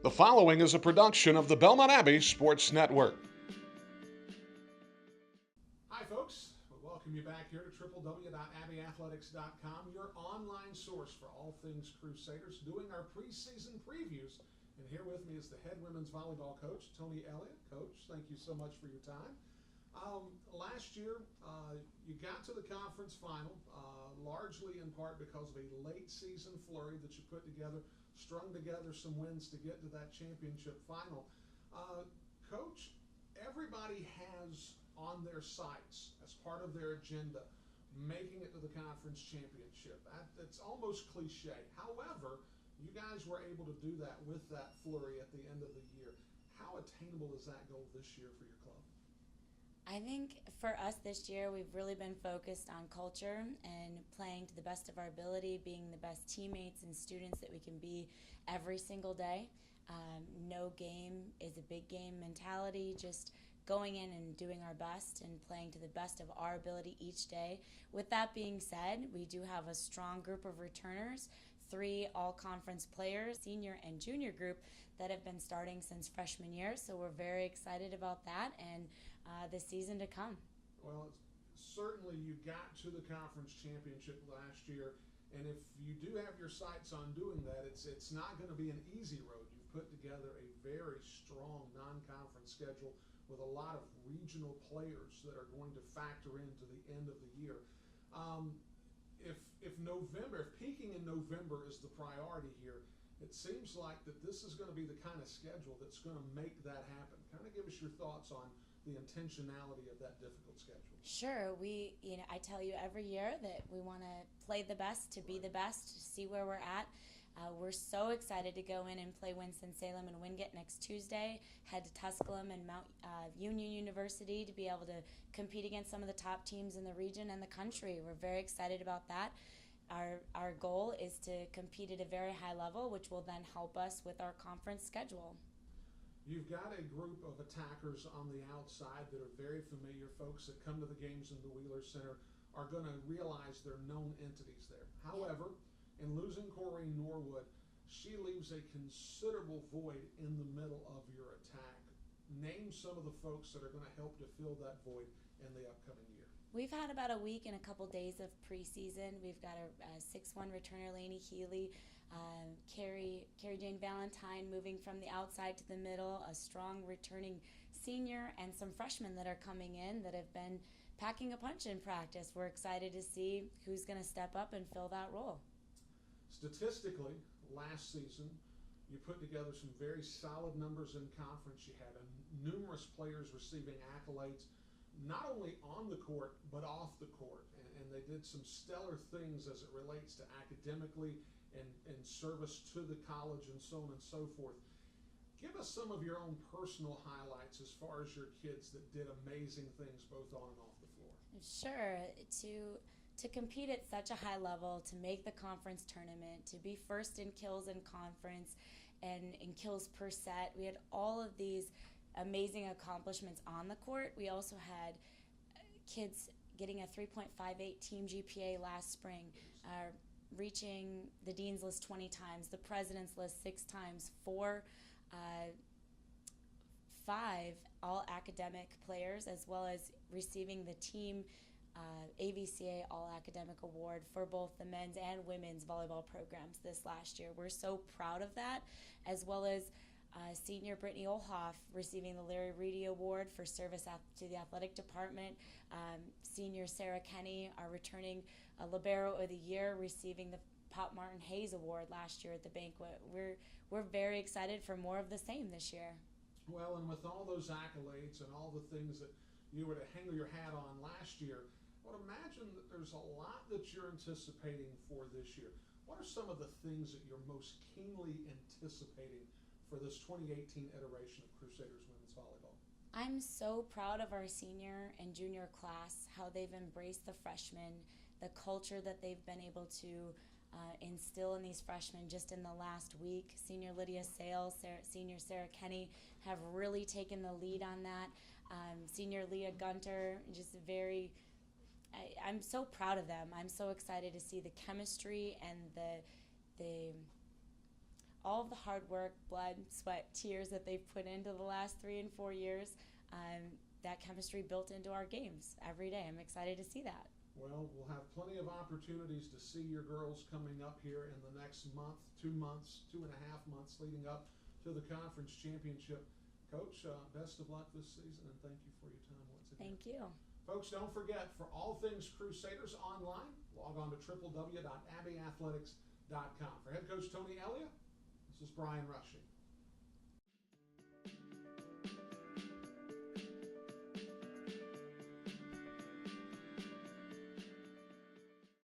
The following is a production of the Belmont Abbey Sports Network. Hi folks, we welcome you back here to www.abbeyathletics.com, your online source for all things Crusaders, doing our preseason previews. And here with me is the head women's volleyball coach, Toni Elyea. Coach, thank you so much for your time. Last year, you got to the conference final, largely in part because of a late season flurry that you put together, strung together some wins to get to that championship final. Coach, everybody has on their sights as part of their agenda making it to the conference championship. It's almost cliche. However, you guys were able to do that with that flurry at the end of the year. How attainable is that goal this year for your club? I think for us this year, we've really been focused on culture and playing to the best of our ability, being the best teammates and students that we can be every single day. No game is a big game mentality, just going in and doing our best and playing to the best of our ability each day. With that being said, we do have a strong group of returners, 3 all-conference players, senior and junior group that have been starting since freshman year, so we're very excited about that and the season to come. Well, certainly you got to the conference championship last year, and if you do have your sights on doing that, it's not going to be an easy road. You've put together a very strong non-conference schedule with a lot of regional players that are going to factor into the end of the year. If peaking in November is the priority here, it seems like that this is going to be the kind of schedule that's going to make that happen. Kind of give us your thoughts on the intentionality of that difficult schedule. Sure, I tell you every year that we want to play the best, to be the best, to see where we're at. We're so excited to go in and play Winston-Salem and Wingate next Tuesday, head to Tusculum and Mount Union University to be able to compete against some of the top teams in the region and the country. We're very excited about that. Our goal is to compete at a very high level, which will then help us with our conference schedule. You've got a group of attackers on the outside that are very familiar. Folks that come to the games in the Wheeler Center are going to realize they're known entities there. However, in losing Corrine Norwood, she leaves a considerable void in the middle of your attack. Name some of the folks that are going to help to fill that void in the upcoming year. We've had about a week and a couple days of preseason. We've got a 6'1" returner, Lainey Healy, Carrie Jane Valentine moving from the outside to the middle, a strong returning senior, and some freshmen that are coming in that have been packing a punch in practice. We're excited to see who's going to step up and fill that role. Statistically, last season, you put together some very solid numbers in conference. You had numerous players receiving accolades, not only on the court, but off the court. And they did some stellar things as it relates to academically and service to the college and so on and so forth. Give us some of your own personal highlights as far as your kids that did amazing things both on and off the floor. Sure. To compete at such a high level, to make the conference tournament, to be first in kills in conference and in kills per set, we had all of these amazing accomplishments on the court. We also had kids getting a 3.58 team GPA last spring, reaching the Dean's List 20 times, the President's List 6 times, 5 all-academic players, as well as receiving the team AVCA All-Academic Award for both the men's and women's volleyball programs this last year. We're so proud of that, as well as senior Brittany Olhoff receiving the Larry Reedy Award for service to the athletic department. Senior Sarah Kenny, our returning Libero of the Year, receiving the Pop Martin Hayes Award last year at the banquet. We're very excited for more of the same this year. Well, and with all those accolades and all the things that you were to hang your hat on last year, I would imagine that there's a lot that you're anticipating for this year. What are some of the things that you're most keenly anticipating for this 2018 iteration of Crusaders women's volleyball? I'm so proud of our senior and junior class, how they've embraced the freshmen, the culture that they've been able to instill in these freshmen just in the last week. Senior Lydia Sales, senior Sarah Kenny have really taken the lead on that. Senior Leah Gunter, I'm so proud of them. I'm so excited to see the chemistry and all of the hard work, blood, sweat, tears that they've put into the last 3 and 4 years, that chemistry built into our games every day. I'm excited to see that. Well, we'll have plenty of opportunities to see your girls coming up here in the next month, 2 months, 2.5 months leading up to the conference championship. Coach, best of luck this season, and thank you for your time once again. Thank you. Folks, don't forget, for all things Crusaders online, log on to www.abbeyathletics.com. For head coach Toni, Elyea, this is Brian Rushing.